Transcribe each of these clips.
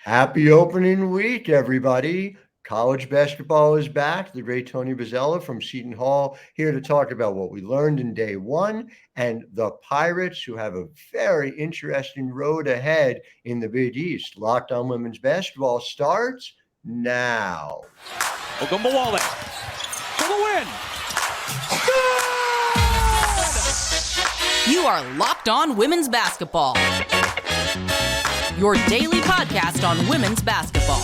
Happy opening week, everybody. College basketball is back. The great Tony Bozzella from Seton Hall here to talk about what we learned in day one and the Pirates, who have a very interesting road ahead in the Big East. Locked on Women's Basketball starts now. Ogunbowale for the win. You are Locked On Women's Basketball, your daily podcast on women's basketball.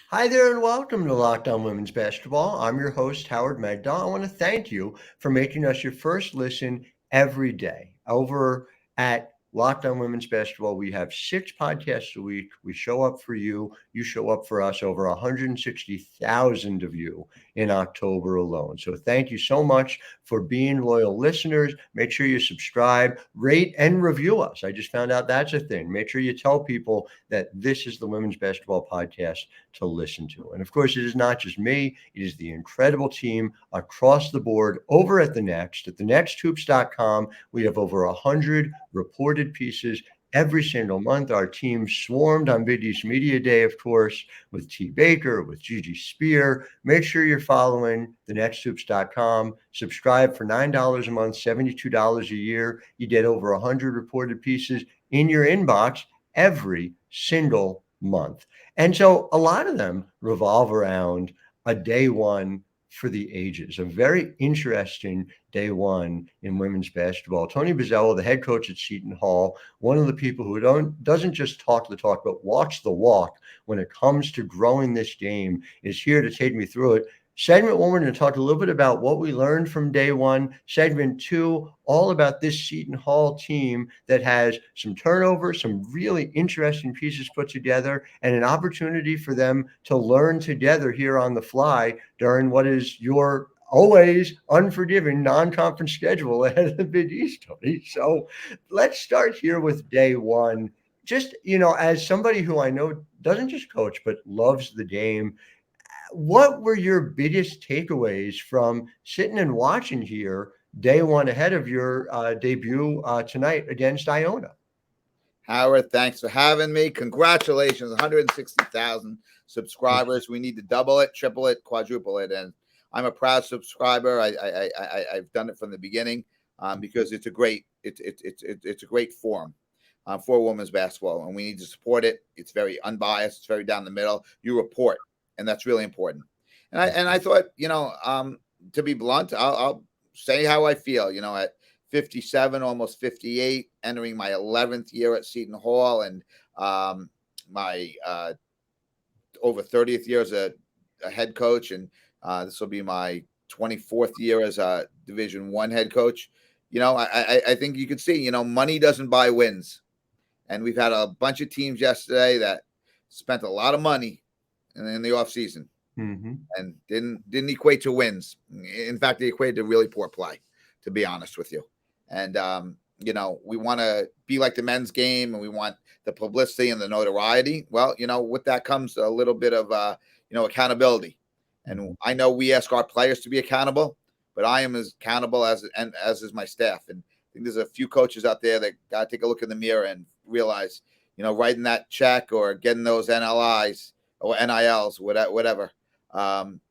Hi there and welcome to Locked On Women's Basketball. I'm your host, Howard Megdal. I want to thank you for making us your first listen every day. Over at Locked On Women's Basketball, we have 6 podcasts a week. We show up for you. You show up for us, over 160,000 of you in October alone. So thank you so much for being loyal listeners. Make sure you subscribe, rate, and review us. I just found out that's a thing. Make sure you tell people that this is the Women's Basketball Podcast to listen to. And of course, it is not just me. It is the incredible team across the board over at thenexthoops.com. We have over 100 reported pieces every single month. Our team swarmed on Big East Media Day, of course, with T. Baker, with Gigi Spear. Make sure you're following thenexthoops.com. Subscribe for $9 a month, $72 a year. You get over 100 reported pieces in your inbox every single month. And so a lot of them revolve around a day one for the ages, a very interesting day one in women's basketball. Tony Bozzella, the head coach at Seton Hall, one of the people who doesn't just talk the talk, but walks the walk when it comes to growing this game, is here to take me through it. Segment 1, we're going to talk a little bit about what we learned from day one. Segment 2, all about this Seton Hall team that has some turnover, some really interesting pieces put together, and an opportunity for them to learn together here on the fly during what is your always unforgiving non-conference schedule ahead of the Big East, Tony. So let's start here with day one. Just, as somebody who I know doesn't just coach, but loves the game, what were your biggest takeaways from sitting and watching here day one ahead of your debut tonight against Iona? Howard, thanks for having me. Congratulations, 160,000 subscribers. We need to double it, triple it, quadruple it. And I'm a proud subscriber. I've done it from the beginning because it's a great forum for women's basketball, and we need to support it. It's very unbiased. It's very down the middle. You report. And that's really important. And I thought, to be blunt, I'll say how I feel, at 57, almost 58, entering my 11th year at Seton Hall, and my over 30th year as a head coach. And this will be my 24th year as a Division I head coach. I think you could see, money doesn't buy wins. And we've had a bunch of teams yesterday that spent a lot of money in the offseason, and didn't equate to wins. In fact, they equated to really poor play, to be honest with you. And, we want to be like the men's game, and we want the publicity and the notoriety. Well, with that comes a little bit of, accountability. And I know we ask our players to be accountable, but I am as accountable as is my staff. And I think there's a few coaches out there that got to take a look in the mirror and realize, writing that check or getting those NLIs or NILs, whatever,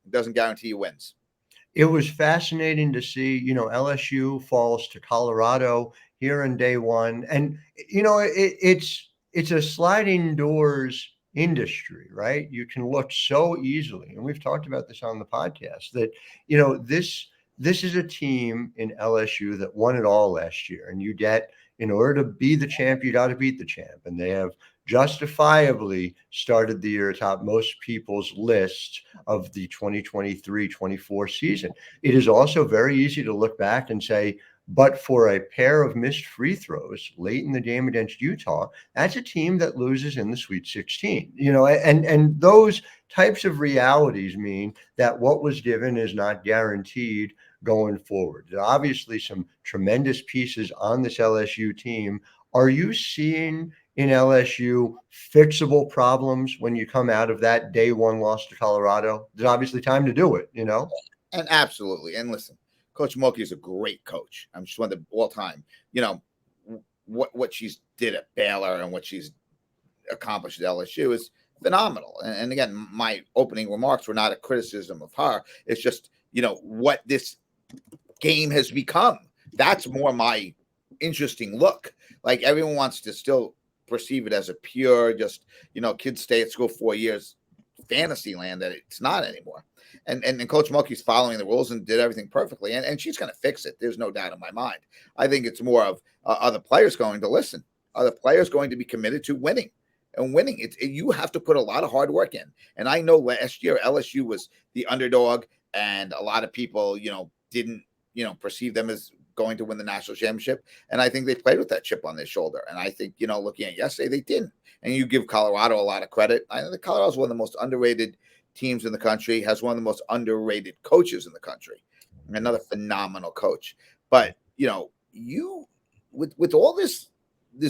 doesn't guarantee you wins. It was fascinating to see, LSU falls to Colorado here in day one. And, it's a sliding doors industry, right? You can look so easily. And we've talked about this on the podcast that, this is a team in LSU that won it all last year. And in order to be the champ, you got to beat the champ. And they have justifiably started the year atop most people's lists of the 2023-24 season. It is also very easy to look back and say, but for a pair of missed free throws late in the game against Utah, that's a team that loses in the Sweet 16. And those types of realities mean that what was given is not guaranteed going forward. There are obviously some tremendous pieces on this LSU team. Are you seeing in LSU fixable problems when you come out of that day one loss to Colorado? There's obviously time to do it, you know? And absolutely. And listen, Coach Mulkey is a great coach. I'm just one of the all time, what she's did at Baylor and what she's accomplished at LSU is phenomenal. And again, my opening remarks were not a criticism of her. It's just, what this game has become. That's more my interesting look. Like everyone wants to still perceive it as a pure, just, kids stay at school 4 years fantasy land that it's not anymore. And Coach Mulkey's following the rules and did everything perfectly. And she's going to fix it. There's no doubt in my mind. I think it's more of are the players going to listen? Are the players going to be committed to winning? And winning, you have to put a lot of hard work in. And I know last year LSU was the underdog, and a lot of people, didn't, perceive them as going to win the national championship. And I think they played with that chip on their shoulder. And I think, looking at yesterday, they didn't. And you give Colorado a lot of credit. I think Colorado is one of the most underrated teams in the country, has one of the most underrated coaches in the country, another phenomenal coach. But, you with all this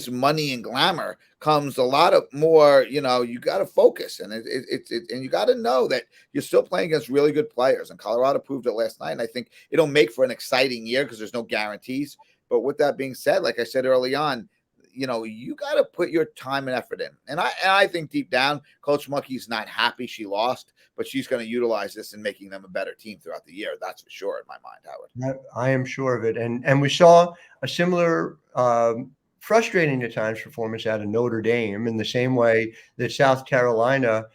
money and glamour comes a lot of more, you got to focus, and and you got to know that you're still playing against really good players, and Colorado proved it last night. And I think it'll make for an exciting year because there's no guarantees. But with that being said, like I said early on, you got to put your time and effort in. And I think deep down, Coach Mulkey's not happy she lost, but she's going to utilize this in making them a better team throughout the year. That's for sure in my mind, Howard. I am sure of it. And we saw a similar frustrating at times performance out of Notre Dame in the same way that South Carolina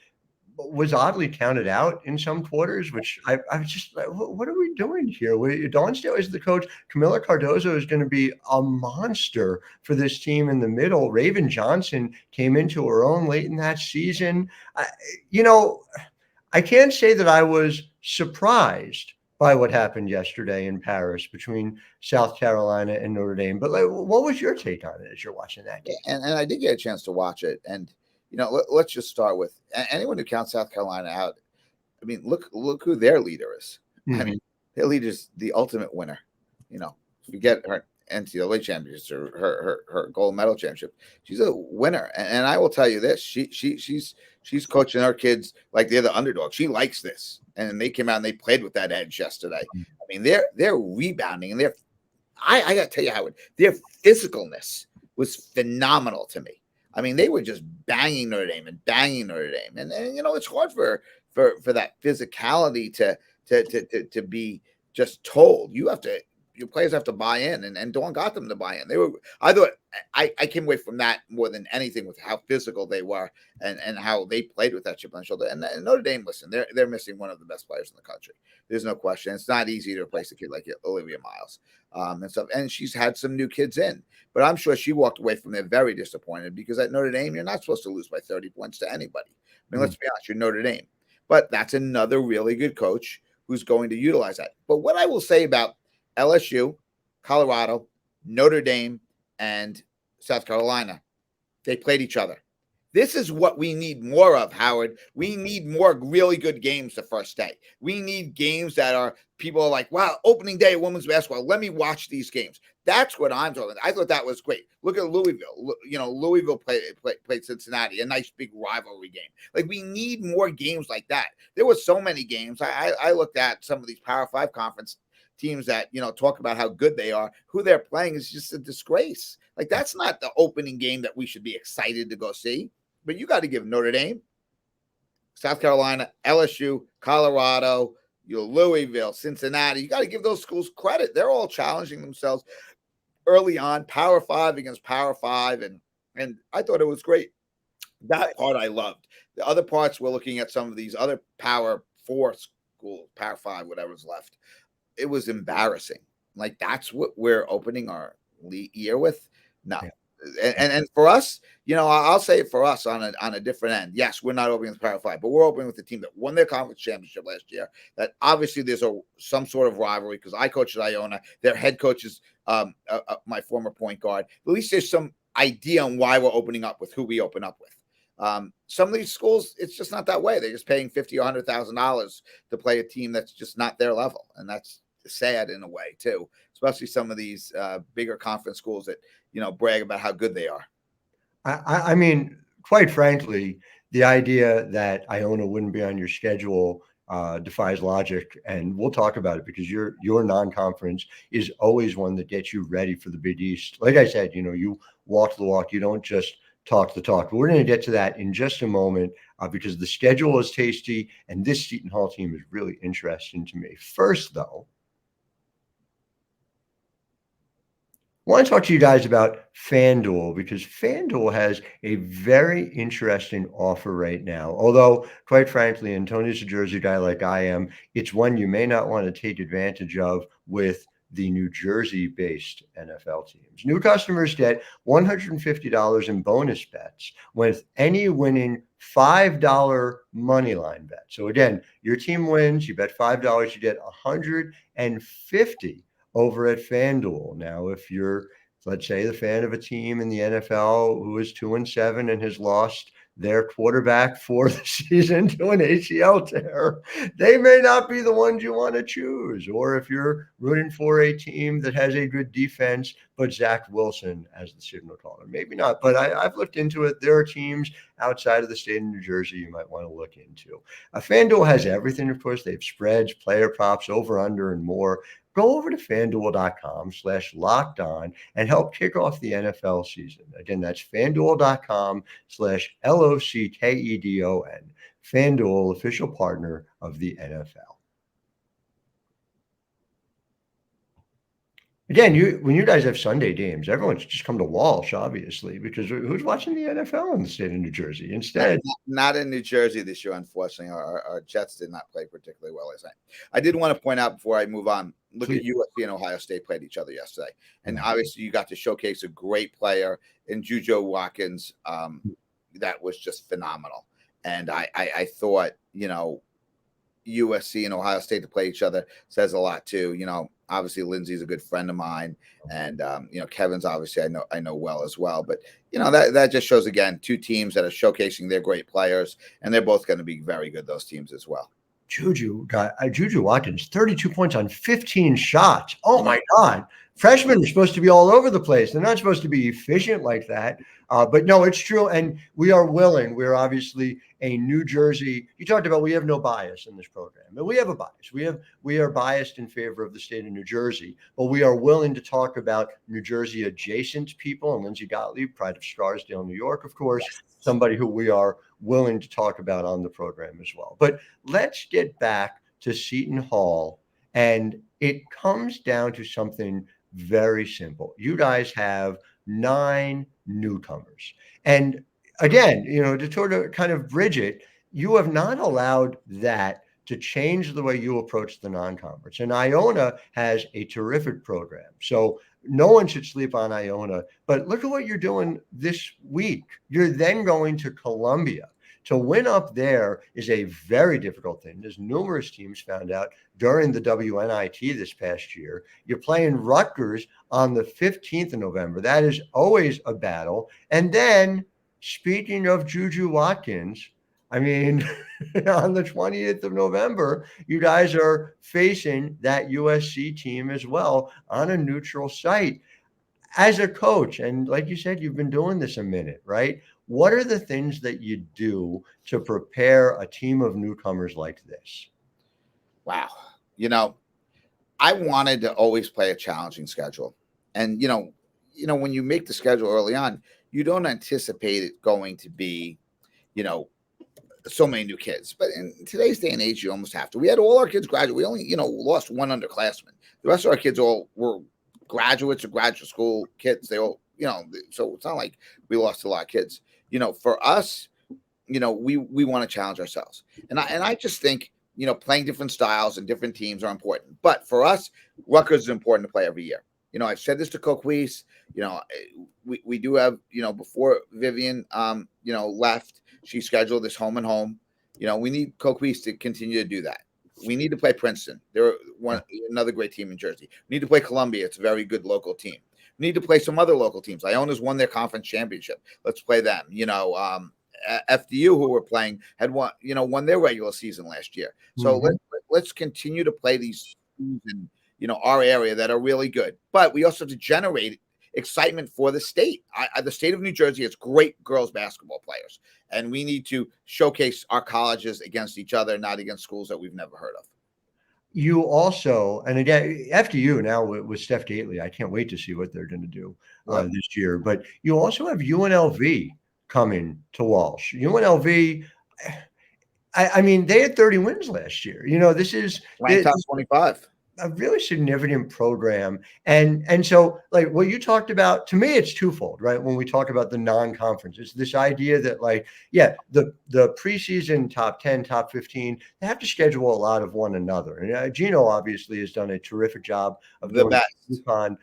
was oddly counted out in some quarters, which I was just like, what are we doing here? Dawn Staley is the coach. Camila Cardozo is going to be a monster for this team in the middle. Raven Johnson came into her own late in that season. I can't say that I was surprised by what happened yesterday in Paris between South Carolina and Notre Dame. But what was your take on it as you're watching that game? And I did get a chance to watch it. And, let's just start with anyone who counts South Carolina out. I mean, look who their leader is. Mm-hmm. I mean, their leader is the ultimate winner. Forget her NCAA championship or her gold medal championship. She's a winner. And I will tell you this, she's coaching her kids like they're the underdog. She likes this. And they came out and they played with that edge yesterday. I mean, they're rebounding, and I got to tell you, Howard, their physicalness was phenomenal to me. I mean, they were just banging Notre Dame. And it's hard for that physicality to be just told. Your players have to buy in, and Dawn got them to buy in. I thought I came away from that more than anything with how physical they were and how they played with that chip on the shoulder. And Notre Dame, listen, they're missing one of the best players in the country. There's no question. It's not easy to replace a kid like Olivia Miles and stuff. And she's had some new kids in, but I'm sure she walked away from there very disappointed because at Notre Dame, you're not supposed to lose by 30 points to anybody. I mean, let's be honest, you're Notre Dame, but that's another really good coach who's going to utilize that. But what I will say about LSU, Colorado, Notre Dame, and South Carolina, they played each other. This is what we need more of, Howard. We need more really good games the first day. We need games that are people are like, wow, opening day of women's basketball. Let me watch these games. That's what I'm talking about. I thought that was great. Look at Louisville. Louisville played Cincinnati, a nice big rivalry game. Like, we need more games like that. There were so many games. I looked at some of these Power 5 conference teams that, talk about how good they are. Who they're playing is just a disgrace. Like, that's not the opening game that we should be excited to go see. But you got to give Notre Dame, South Carolina, LSU, Colorado, Louisville, Cincinnati. You got to give those schools credit. They're all challenging themselves early on, Power 5 against Power 5. And I thought it was great. That part I loved. The other parts, we're looking at some of these other Power 4 schools, Power 5, whatever's left. It was embarrassing. Like, that's what we're opening our year with? No. Yeah. And for us, I'll say it for us on a different end. Yes, we're not opening with Power 5, but we're opening with the team that won their conference championship last year. That obviously there's some sort of rivalry because I coached at Iona. Their head coach is my former point guard. At least there's some idea on why we're opening up with who we open up with. Some of these schools, it's just not that way. They're just paying $50,000 or $100,000 to play a team that's just not their level, and that's sad in a way too. Especially some of these bigger conference schools that brag about how good they are. I mean, quite frankly, the idea that Iona wouldn't be on your schedule defies logic, and we'll talk about it because your non-conference is always one that gets you ready for the Big East. Like I said, you walk the walk. You don't just talk the talk. But we're going to get to that in just a moment because the schedule is tasty, and this Seton Hall team is really interesting to me. First, though, I want to talk to you guys about FanDuel because FanDuel has a very interesting offer right now. Although, quite frankly, and Tony's a Jersey guy like I am, it's one you may not want to take advantage of with the New Jersey-based NFL teams. New customers get $150 in bonus bets with any winning $5 money line bet. So again, your team wins, you bet $5, you get $150 over at FanDuel. Now, if you're, let's say, the fan of a team in the NFL who is 2-7 and has lost their quarterback for the season to an ACL tear, they may not be the ones you want to choose. Or if you're rooting for a team that has a good defense, but Zach Wilson as the signal caller, maybe not. But I've looked into it. There are teams outside of the state of New Jersey you might want to look into. FanDuel has everything, of course. They have spreads, player props, over, under, and more. Go over to FanDuel.com/lockedon and help kick off the NFL season. Again, that's FanDuel.com/LOCKEDON. FanDuel, official partner of the NFL. Again, when you guys have Sunday games, everyone's just come to Walsh, obviously, because who's watching the NFL in the state of New Jersey? Instead, not in New Jersey this year, unfortunately. Our Jets did not play particularly well last night. I did want to point out before I move on, look at USC and Ohio State played each other yesterday. And obviously you got to showcase a great player in Juju Watkins. That was just phenomenal. And I thought, USC and Ohio State to play each other says a lot too. Obviously Lindsay's a good friend of mine, and Kevin's obviously I know well as well. But that just shows again two teams that are showcasing their great players, and they're both going to be very good. Those teams as well. Juju Watkins, 32 points on 15 shots. Oh my God. Freshmen are supposed to be all over the place. They're not supposed to be efficient like that. But no, it's true. And we are willing. We're obviously a New Jersey. You talked about we have no bias in this program. But we have a bias. We are biased in favor of the state of New Jersey. But we are willing to talk about New Jersey adjacent people. And Lindsay Gottlieb, Pride of Scarsdale, New York, of course, somebody who we are willing to talk about on the program as well. But let's get back to Seton Hall. And it comes down to something very simple. You guys have 9 newcomers. And again, to sort of kind of bridge it, you have not allowed that to change the way you approach the non-conference. And Iona has a terrific program. So no one should sleep on Iona. But look at what you're doing this week. You're then going to Columbia. To win up there is a very difficult thing. There's numerous teams found out during the WNIT this past year. You're playing Rutgers on the 15th of November. That is always a battle. And then, speaking of Juju Watkins, I mean, on the 20th of November, you guys are facing that USC team as well on a neutral site. As a coach, and like you said, you've been doing this a minute, right? What are the things that you do to prepare a team of newcomers like this? Wow. I wanted to always play a challenging schedule. And, when you make the schedule early on, you don't anticipate it going to be, so many new kids. But in today's day and age, you almost have to. We had all our kids graduate. We only, lost one underclassman. The rest of our kids all were graduates or graduate school kids. They all, so it's not like we lost a lot of kids. For us, we want to challenge ourselves. And I just think, playing different styles and different teams are important. But for us, Rutgers is important to play every year. I've said this to Coquise, we do have, before Vivian, left, she scheduled this home and home. We need Coquise to continue to do that. We need to play Princeton. They're another great team in Jersey. We need to play Columbia. It's a very good local team. We need to play some other local teams. Iona's won their conference championship. Let's play them. FDU, who we're playing, had won their regular season last year. So let's continue to play these teams in our area that are really good. But we also have to generate excitement for the state. The state of New Jersey has great girls basketball players, and we need to showcase our colleges against each other, not against schools that we've never heard of. You also, and again, FDU now with Steph Gately, I can't wait to see what they're going to do this year. But you also have UNLV coming to Walsh. UNLV, I mean, they had 30 wins last year. This is ranked top 25. A really significant program. And so like what you talked about, to me, it's twofold, right? When we talk about the non-conference, it's this idea that like, yeah, the preseason top 10, top 15, they have to schedule a lot of one another. And Gino obviously has done a terrific job of The best. UConn.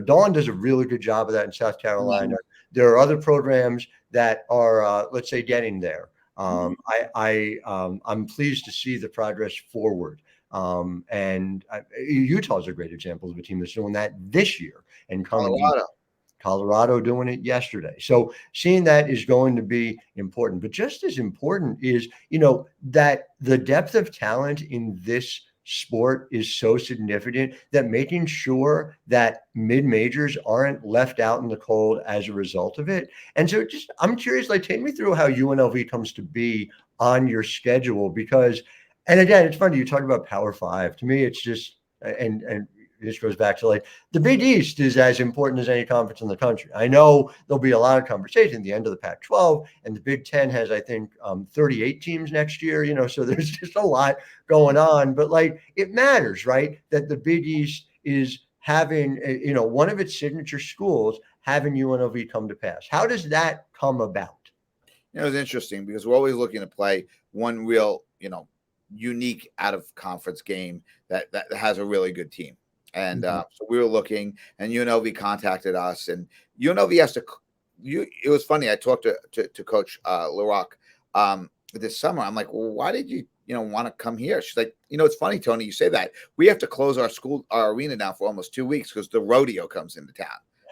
Dawn does a really good job of that in South Carolina. There are other programs that are, let's say, getting there. I'm pleased to see the progress forward. And Utah's a great example of a team that's doing that this year and Colorado doing it yesterday. So seeing that is going to be important, but just as important is, that the depth of talent in this sport is so significant that making sure that mid-majors aren't left out in the cold as a result of it. And so I'm curious, like, take me through how UNLV comes to be on your schedule, because and again, it's funny, you talk about Power Five. To me, it's just, and this goes back to like the Big East is as important as any conference in the country. I know there'll be a lot of conversation at the end of the Pac-12, and the Big Ten has, I think, 38 teams next year, so there's just a lot going on. But like, it matters, right? That the Big East is having, one of its signature schools having UNLV come to pass. How does that come about? It was interesting because we're always looking to play one real, unique out of conference game that has a really good team. And so we were looking, and UNLV contacted us, and UNLV has to. It was funny. I talked to Coach LaRock this summer. I'm like, well, why did you want to come here? She's like, it's funny, Tony, you say that. We have to close our arena down for almost 2 weeks because the rodeo comes into town.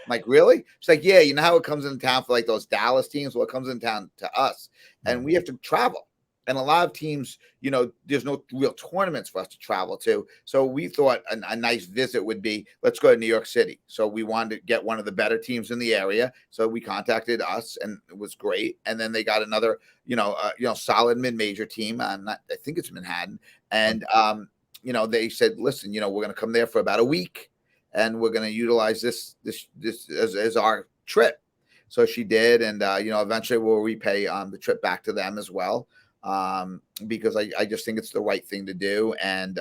I'm like, really? She's like, yeah. You know how it comes into town for like those Dallas teams? Well, it comes in town to us, and we have to travel. And a lot of teams, there's no real tournaments for us to travel to. So we thought a nice visit would be, let's go to New York City. So we wanted to get one of the better teams in the area. So we contacted us, and it was great. And then they got another, solid mid-major team. I think it's Manhattan. And, they said, listen, we're going to come there for about a week, and we're going to utilize this as our trip. So she did. And, eventually we'll repay the trip back to them as well. Because I just think it's the right thing to do. And,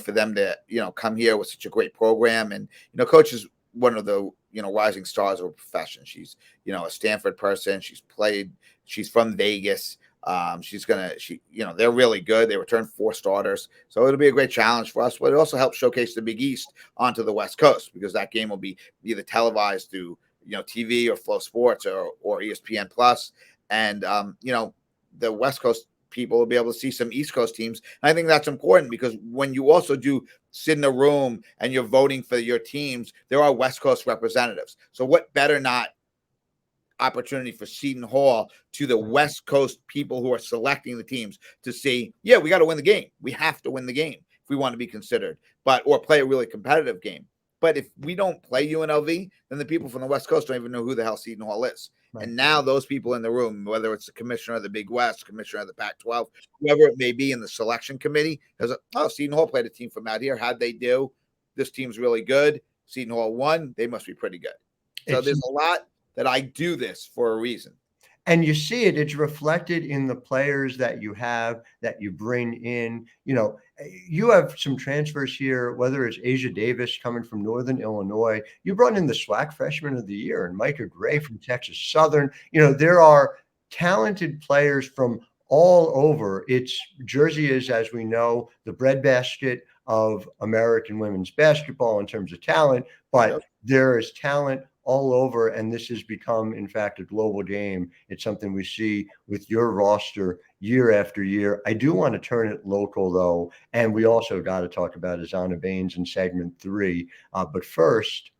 for them to, come here with such a great program. And, Coach is one of the, rising stars of a profession. She's, a Stanford person. She's from Vegas. They're really good. They returned 4 starters. So it'll be a great challenge for us, but it also helps showcase the Big East onto the West Coast, because that game will be either televised through, TV or Flow Sports or ESPN Plus. And, the West Coast people will be able to see some East Coast teams. And I think that's important, because when you also do sit in a room and you're voting for your teams, there are West Coast representatives. So what better not opportunity for Seton Hall to the West Coast people who are selecting the teams to see, yeah, we got to win the game. We have to win the game if we want to be considered, or play a really competitive game. But if we don't play UNLV, then the people from the West Coast don't even know who the hell Seton Hall is. Right. And now those people in the room, whether it's the commissioner of the Big West, commissioner of the Pac-12, whoever it may be in the selection committee, has Seton Hall played a team from out here. How'd they do? This team's really good. Seton Hall won. They must be pretty good. So there's a lot that I do this for a reason. And you see it, it's reflected in the players that you have, that you bring in. You have some transfers here, whether it's Asia Davis coming from Northern Illinois. You brought in the SWAC Freshman of the Year and Micah Gray from Texas Southern. There are talented players from all over. Jersey is, as we know, the breadbasket of American women's basketball in terms of talent, but there is talent all over, and this has become, in fact, a global game. It's something we see with your roster year after year. I do want to turn it local, though, and we also got to talk about Azura Baines in segment 3. But first,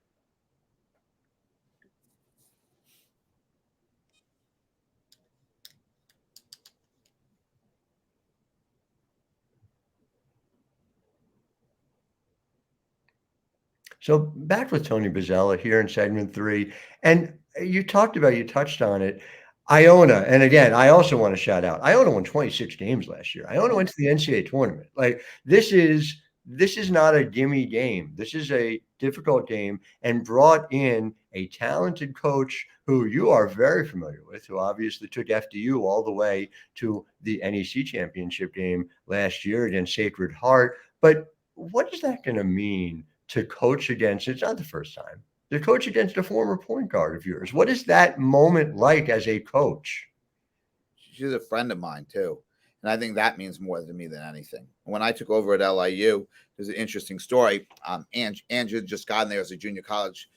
So back with Tony Bozzella here in segment 3, and you touched on it, Iona, and again, I also want to shout out, Iona won 26 games last year. Iona went to the NCAA tournament. Like, this is not a gimme game. This is a difficult game, and brought in a talented coach who you are very familiar with, who obviously took FDU all the way to the NEC championship game last year against Sacred Heart. But what is that going to mean to coach against? It's not the first time to coach against a former point guard of yours. What is that moment like as a coach? She's a friend of mine too, and I think that means more to me than anything. When I took over at LIU, there's an interesting story. Ange had just gotten there as a junior college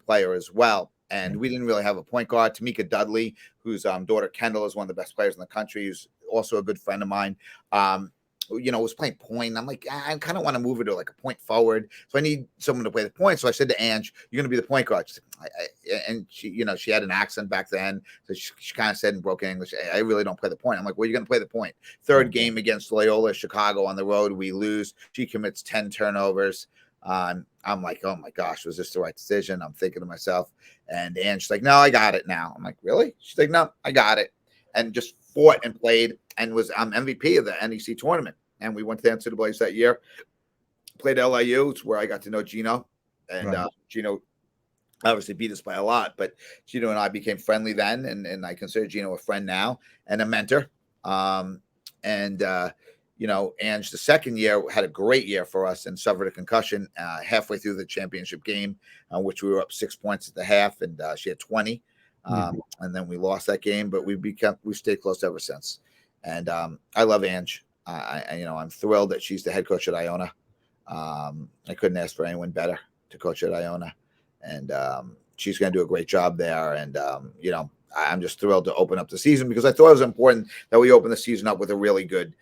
player as well, and we didn't really have a point guard. Tamika Dudley, whose daughter Kendall is one of the best players in the country, who's also a good friend of mine. Was playing point. I'm like, I kind of want to move her to like a point forward. So I need someone to play the point. So I said to Ange, "You're going to be the point guard." And she had an accent back then. So she kind of said in broken English, "I really don't play the point." I'm like, "Well, you're going to play the point." Third game against Loyola Chicago on the road, we lose. She commits 10 turnovers. I'm like, oh my gosh, was this the right decision? I'm thinking to myself. And Ange's like, "No, I got it now." I'm like, "Really?" She's like, "No, I got it." And just fought and played and was MVP of the NEC tournament. And we went to the NCAAs that year, played LIU. It's where I got to know Gino. And Right. Gino obviously beat us by a lot, but Gino and I became friendly then. And I consider Gino a friend now and a mentor. Ange, the second year had a great year for us and suffered a concussion halfway through the championship game, which we were up 6 points at the half, and she had 20. And then we lost that game, but we stayed close ever since. And I love Ange. I'm thrilled that she's the head coach at Iona. I couldn't ask for anyone better to coach at Iona, and she's going to do a great job there. And I'm just thrilled to open up the season because I thought it was important that we open the season up with a really good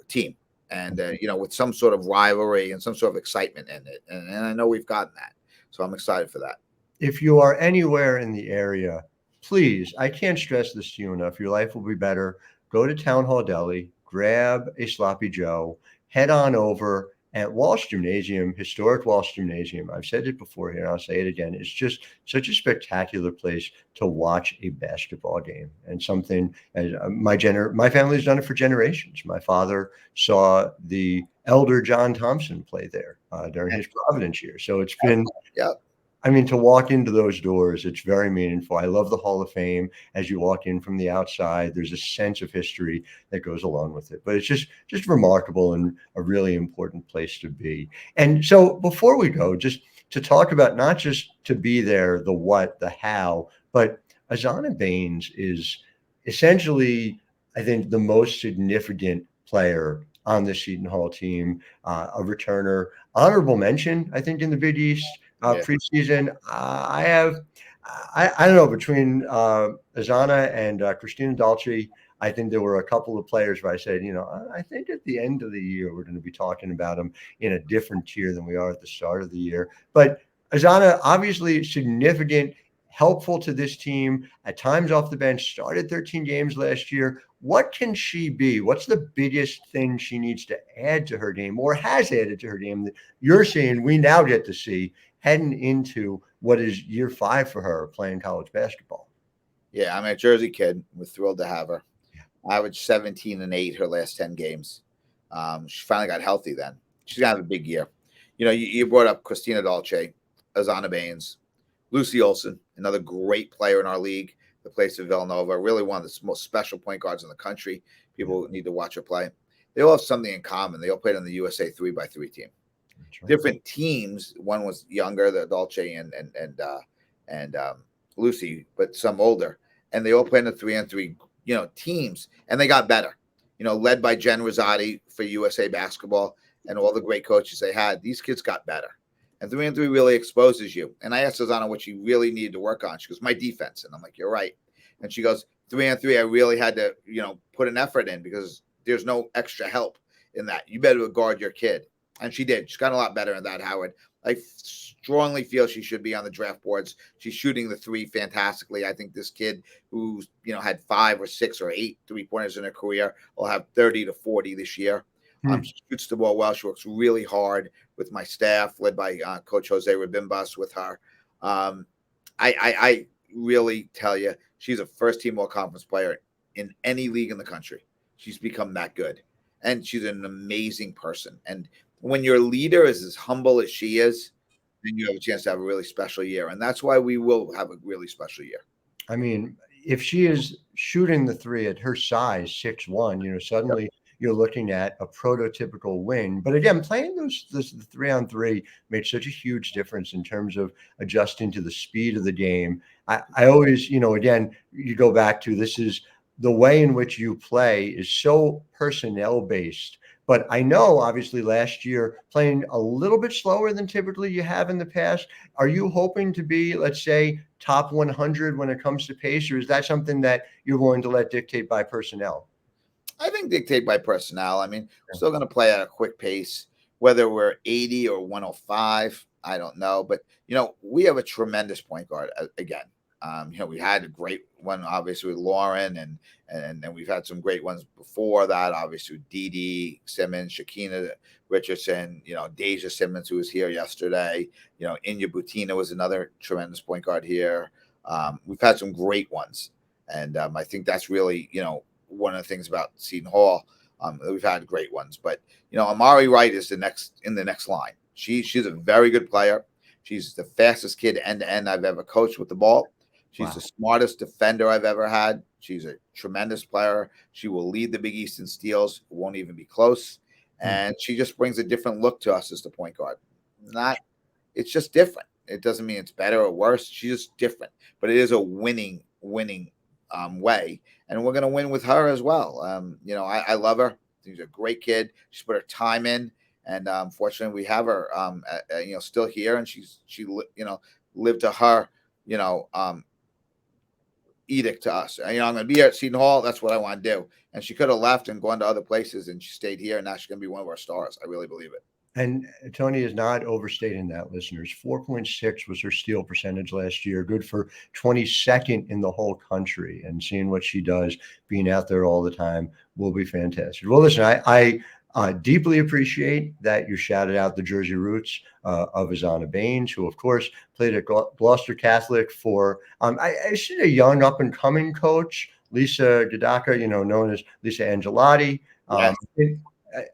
team, and with some sort of rivalry and some sort of excitement in it. And I know we've gotten that, so I'm excited for that. If you are anywhere in the area, please, I can't stress this to you enough. Your life will be better. Go to Town Hall Deli, grab a Sloppy Joe, head on over at Walsh Gymnasium, historic Walsh Gymnasium. I've said it before here, and I'll say it again. It's just such a spectacular place to watch a basketball game, and something my family's done it for generations. My father saw the elder John Thompson play there during his Providence year. So it's been, to walk into those doors, it's very meaningful. I love the Hall of Fame. As you walk in from the outside, there's a sense of history that goes along with it. But it's just remarkable and a really important place to be. And so before we go, just to talk about not just to be there, the what, the how, but Azura Baines is essentially, I think, the most significant player on the Seton Hall team, a returner, honorable mention, I think, in the Big East. Preseason, I don't know, between Azana and Christina Dalci, I think there were a couple of players where I said, I think at the end of the year, we're going to be talking about them in a different tier than we are at the start of the year. But Azana, obviously significant, helpful to this team, at times off the bench, started 13 games last year. What can she be? What's the biggest thing she needs to add to her game, or has added to her game, that you're seeing, we now get to see, heading into what is year 5 for her playing college basketball? Yeah, I'm a Jersey kid. We're thrilled to have her. Average 17 and 8 her last 10 games. She finally got healthy then. She's going to have a big year. You brought up Christina Dalce, Azura Baines, Lucy Olson, another great player in our league that plays for Villanova, really one of the most special point guards in the country. People need to watch her play. They all have something in common. They all played on the USA 3x3 team. Right. Different teams. One was younger, the Dolce and Lucy, but some older, and they all played in the 3-on-3, teams, and they got better. Led by Jen Rosati for USA Basketball and all the great coaches they had. These kids got better, and 3-on-3 really exposes you. And I asked Susanna what she really needed to work on. She goes, "My defense," and I'm like, "You're right." And she goes, 3-on-3, I really had to, put an effort in because there's no extra help in that. You better guard your kid. And she did. She's gotten a lot better in that, Howard. I strongly feel she should be on the draft boards. She's shooting the 3 fantastically. I think this kid who's, had 5 or 6 or 8 3-pointers in her career will have 30 to 40 this year. She shoots the ball well. She works really hard with my staff, led by Coach Jose Rabimbas with her. I really tell you, she's a first-team all-conference player in any league in the country. She's become that good. And she's an amazing person. And when your leader is as humble as she is, then you have a chance to have a really special year. And that's why we will have a really special year. I mean, if she is shooting the three at her size, 6'1", suddenly you're looking at a prototypical wing. But again, playing the 3-on-3 makes such a huge difference in terms of adjusting to the speed of the game. I always, again, you go back to this is the way in which you play is so personnel based. But I know, obviously, last year playing a little bit slower than typically you have in the past. Are you hoping to be, let's say, top 100 when it comes to pace, or is that something that you're going to let dictate by personnel? I think dictate by personnel. I mean, we're still going to play at a quick pace, whether we're 80 or 105. I don't know. But, we have a tremendous point guard again. We had a great one, obviously, with Lauren, and we've had some great ones before that, obviously, with Dee Simmons, Shakina Richardson, Deja Simmons, who was here yesterday. Inya Butina was another tremendous point guard here. We've had some great ones. And I think that's really, one of the things about Seton Hall. We've had great ones. But, Amari Wright is in the next line. She's a very good player. She's the fastest kid end-to-end I've ever coached with the ball. She's the smartest defender I've ever had. She's a tremendous player. She will lead the Big East in steals. It won't even be close. And she just brings a different look to us as the point guard. It's just different. It doesn't mean it's better or worse. She's just different. But it is a winning way. And we're going to win with her as well. I love her. She's a great kid. She's put her time in. And fortunately, we have her, still here. And she lived to her, edict to us. I'm going to be here at Seton Hall. That's what I want to do. And she could have left and gone to other places, and she stayed here. And now she's going to be one of our stars. I really believe it. And Tony is not overstating that, listeners. 4.6 was her steal percentage last year. Good for 22nd in the whole country. And seeing what she does, being out there all the time, will be fantastic. Well, listen, I deeply appreciate that you shouted out the Jersey roots of Azura Baines, who, of course, played at Gloucester Catholic for, I see a young up-and-coming coach, Lisa Gadaka, known as Lisa Angelotti. Yes.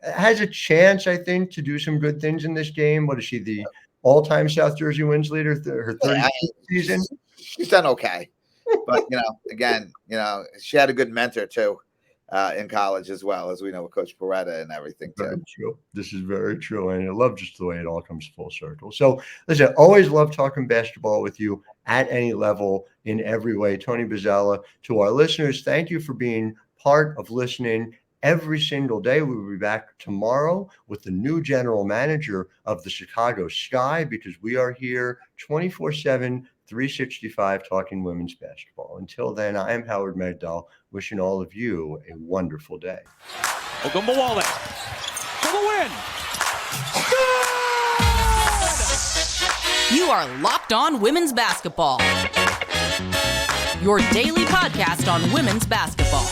Has a chance, I think, to do some good things in this game. What is she, the all-time South Jersey wins leader, her 30th season? She's done okay. But, again, she had a good mentor, too. In college as well, as we know with Coach Beretta and everything too. Very true. This is very true. And I love just the way it all comes full circle. So listen, always love talking basketball with you at any level in every way. Tony Bozzella, to our listeners, thank you for being part of listening every single day. We will be back tomorrow with the new general manager of the Chicago Sky, because we are here 24/7, 365 talking women's basketball. Until then, I am Howard Megdal, wishing all of you a wonderful day. Ogunbowale for the win. You are Locked On Women's Basketball, your daily podcast on women's basketball.